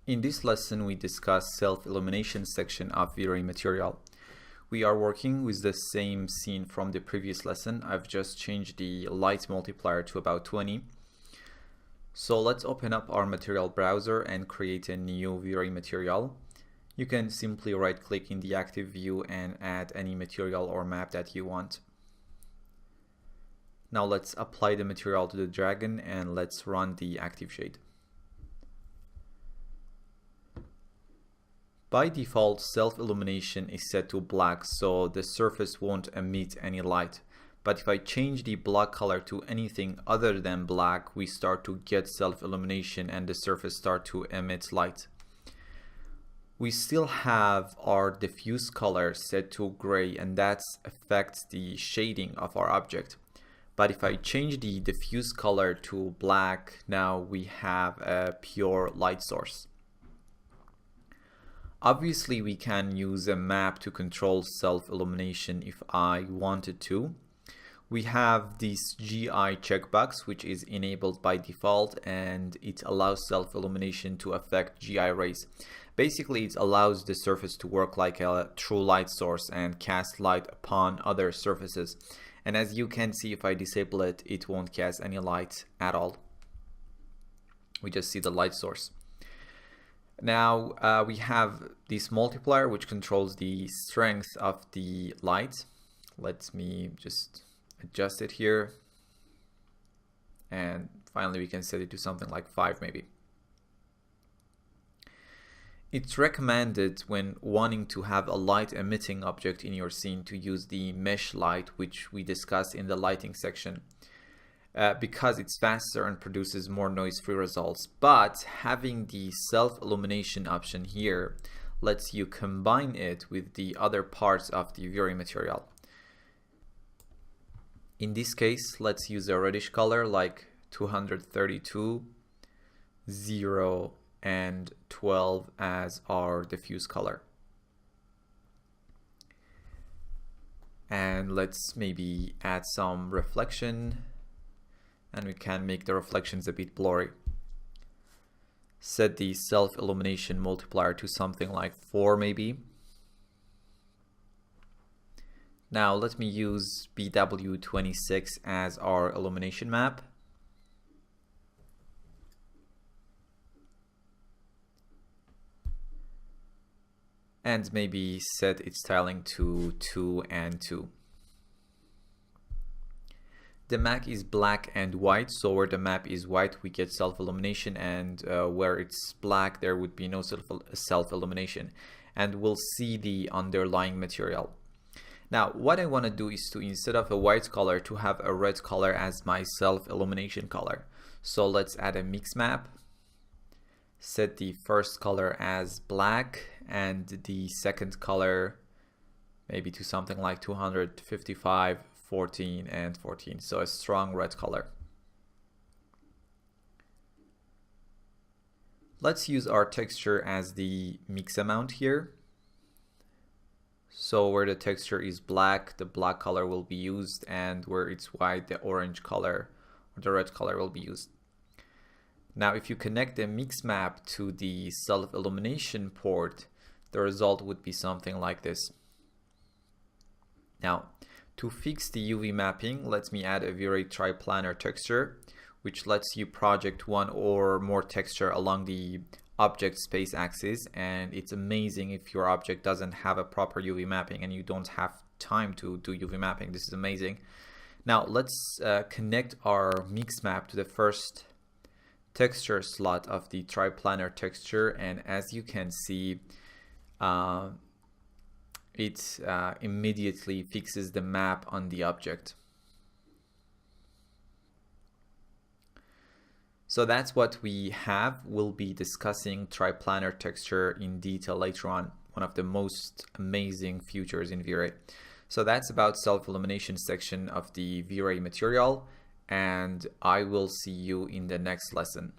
In this lesson, we discuss self-illumination section of VrayMtl. We are working with the same scene from the previous lesson. I've just changed the light multiplier to about 20. So let's open up our material browser and create a new VrayMtl. You can simply right-click in the active view and add any material or map that you want. Now let's apply the material to the dragon and let's run the active shade. By default, self-illumination is set to black, so the surface won't emit any light. But if I change the black color to anything other than black, we start to get self-illumination and the surface start to emit light. We still have our diffuse color set to gray, and that affects the shading of our object. But if I change the diffuse color to black, now we have a pure light source. Obviously, we can use a map to control self-illumination if I wanted to. We have this GI checkbox, which is enabled by default, and it allows self-illumination to affect GI rays. Basically, it allows the surface to work like a true light source and cast light upon other surfaces. And as you can see, if I disable it, it won't cast any light at all. We just see the light source. Now we have this multiplier which controls the strength of the light. Let me just adjust it here. And finally we can set it to something like 5 maybe. It's recommended when wanting to have a light emitting object in your scene to use the mesh light, which we discussed in the lighting section. Because it's faster and produces more noise-free results. But having the self-illumination option here lets you combine it with the other parts of the VrayMtl. In this case, let's use a reddish color like 232, 0, and 12 as our diffuse color. And let's maybe add some reflection. And we can make the reflections a bit blurry. Set the self-illumination multiplier to something like 4 maybe. Now let me use BW26 as our illumination map. And maybe set its styling to 2 and 2. The map is black and white, so where the map is white we get self-illumination, and where it's black there would be no self-illumination, and we'll see the underlying material. Now what I want to do is to, instead of a white color, to have a red color as my self-illumination color. So let's add a mix map, set the first color as black and the second color maybe to something like 255, 14 and 14, so a strong red color. Let's use our texture as the mix amount here. So where the texture is black, the black color will be used, and where it's white, the orange color or the red color will be used. Now if you connect the mix map to the self-illumination port, the result would be something like this. Now to fix the UV mapping, let me add a V-Ray triplanar texture, which lets you project one or more texture along the object space axis. And it's amazing if your object doesn't have a proper UV mapping and you don't have time to do UV mapping. This is amazing. Now let's connect our mix map to the first texture slot of the triplanar texture, and as you can see, it immediately fixes the map on the object. So that's what we have. We'll be discussing triplanar texture in detail later on, one of the most amazing features in V-Ray. So that's about self-illumination section of the VrayMtl, and I will see you in the next lesson.